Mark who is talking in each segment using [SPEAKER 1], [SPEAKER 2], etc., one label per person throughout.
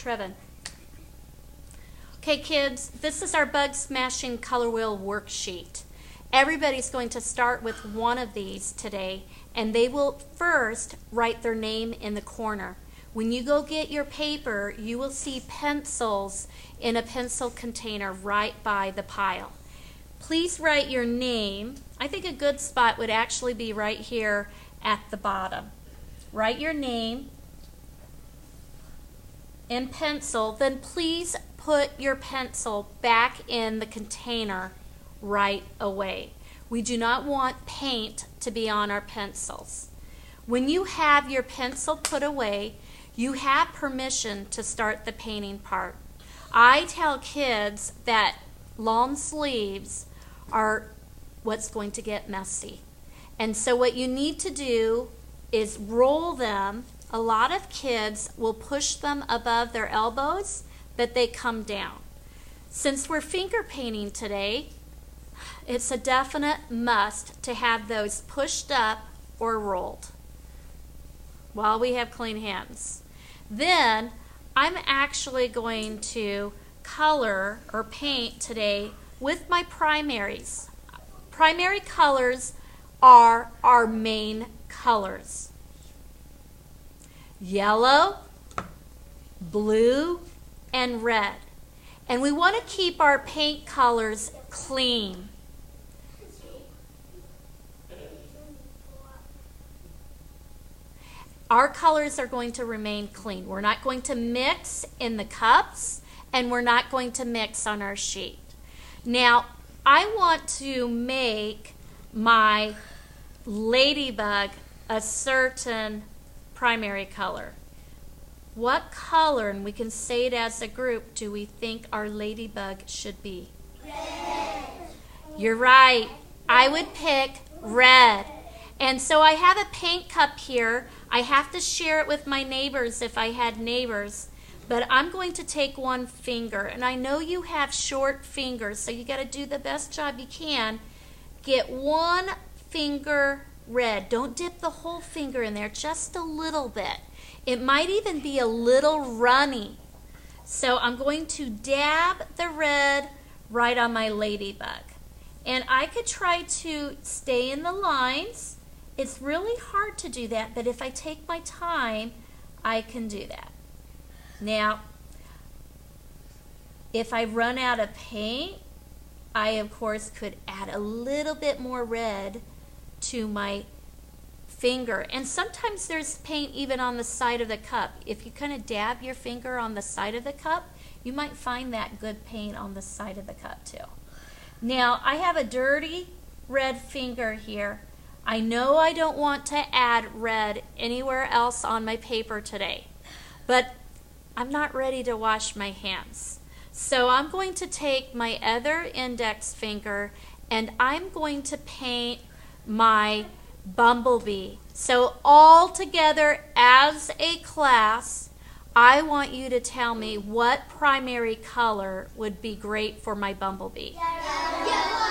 [SPEAKER 1] Trevin. Okay, kids, this is our bug smashing color wheel worksheet. Everybody's going to start with one of these today, and they will first write their name in the corner. When you go get your paper, you will see pencils in a pencil container right by the pile. Please write your name. I think a good spot would actually be right here at the bottom. Write your name in pencil, then please put your pencil back in the container right away. We do not want paint to be on our pencils. When you have your pencil put away, you have permission to start the painting part. I tell kids that long sleeves are what's going to get messy. And so what you need to do is roll them. A lot of kids will push them above their elbows, but they come down. Since we're finger painting today, it's a definite must to have those pushed up or rolled while we have clean hands. Then I'm actually going to color or paint today with my primaries. Primary colors are our main colors. Yellow, blue, and red. And we want to keep our paint colors clean. Our colors are going to remain clean. We're not going to mix in the cups, and we're not going to mix on our sheet. Now, I want to make my ladybug a certain primary color. What color, and we can say it as a group, do we think our ladybug should be? Red. You're right. I would pick red. And so I have a paint cup here. I have to share it with my neighbors if I had neighbors. But I'm going to take one finger. And I know you have short fingers, so you got to do the best job you can. Get one finger red. Don't dip the whole finger in there, just a little bit. It might even be a little runny. So I'm going to dab the red right on my ladybug. And I could try to stay in the lines. It's really hard to do that, but if I take my time, I can do that. Now, if I run out of paint, I of course could add a little bit more red to my finger. And sometimes there's paint even on the side of the cup. If you kind of dab your finger on the side of the cup, you might find that good paint on the side of the cup too. Now, I have a dirty red finger here. I know I don't want to add red anywhere else on my paper today, but I'm not ready to wash my hands. So I'm going to take my other index finger and I'm going to paint my bumblebee. So all together as a class, I want you to tell me what primary color would be great for my bumblebee. Yellow.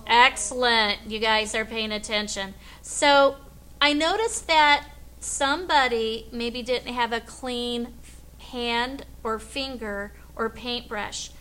[SPEAKER 1] Excellent. You guys are paying attention. So I noticed that somebody maybe didn't have a clean hand or finger or paintbrush.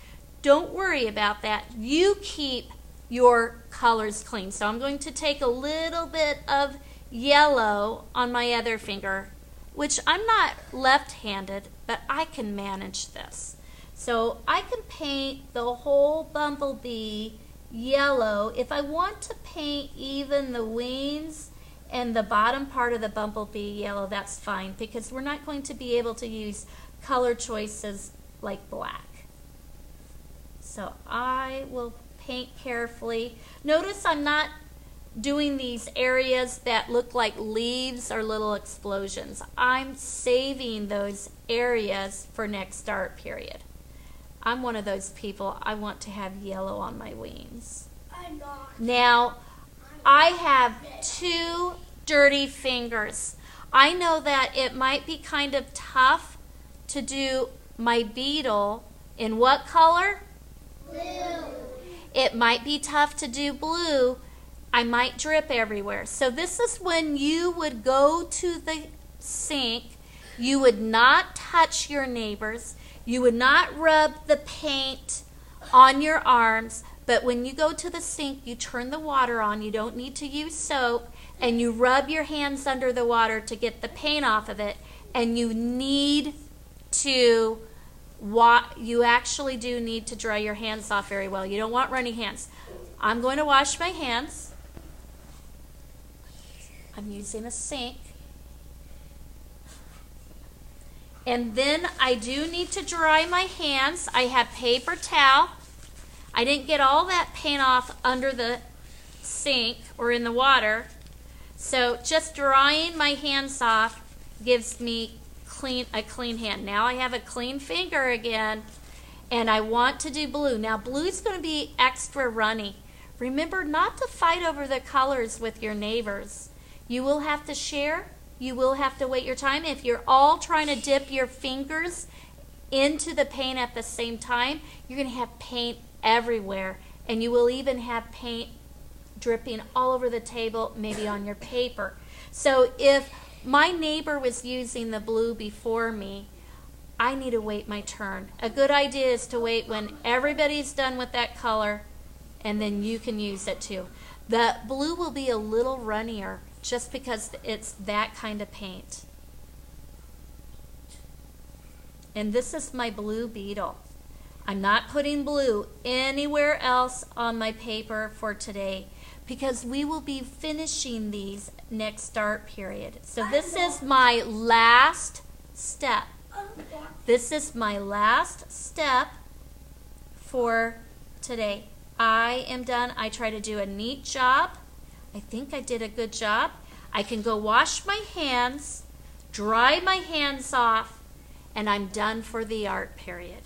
[SPEAKER 1] Don't worry about that. You keep your colors clean. So I'm going to take a little bit of yellow on my other finger, which I'm not left-handed, but I can manage this. So I can paint the whole bumblebee yellow. If I want to paint even the wings and the bottom part of the bumblebee yellow, that's fine, because we're not going to be able to use color choices like black. So I will paint carefully. Notice I'm not doing these areas that look like leaves or little explosions. I'm saving those areas for next art period. I'm one of those people. I want to have yellow on my wings. I'm not. Now, I have two dirty fingers. I know that it might be kind of tough to do my beetle in what color? Blue. It might be tough to do blue. I might drip everywhere. So this is when you would go to the sink, You would not touch your neighbors. You would not rub the paint on your arms. But when you go to the sink, you turn the water on. You don't need to use soap. And you rub your hands under the water to get the paint off of it. And you need to, you actually do need to dry your hands off very well. You don't want runny hands. I'm going to wash my hands. I'm using a sink. And then I do need to dry my hands. I have paper towel. I didn't get all that paint off under the sink or in the water. So just drying my hands off gives me a clean hand. Now I have a clean finger again, and I want to do blue. Now blue is going to be extra runny. Remember not to fight over the colors with your neighbors. You will have to share. You will have to wait your time. If you're all trying to dip your fingers into the paint at the same time, you're going to have paint everywhere, and you will even have paint dripping all over the table, maybe on your paper. So if my neighbor was using the blue before me, I need to wait my turn. A good idea is to wait when everybody's done with that color, and then you can use it too. The blue will be a little runnier just because it's that kind of paint. And this is my blue beetle. I'm not putting blue anywhere else on my paper for today because we will be finishing these next art period. So this is my last step. This is my last step for today. I am done. I try to do a neat job. I think I did a good job. I can go wash my hands, dry my hands off, and I'm done for the art period.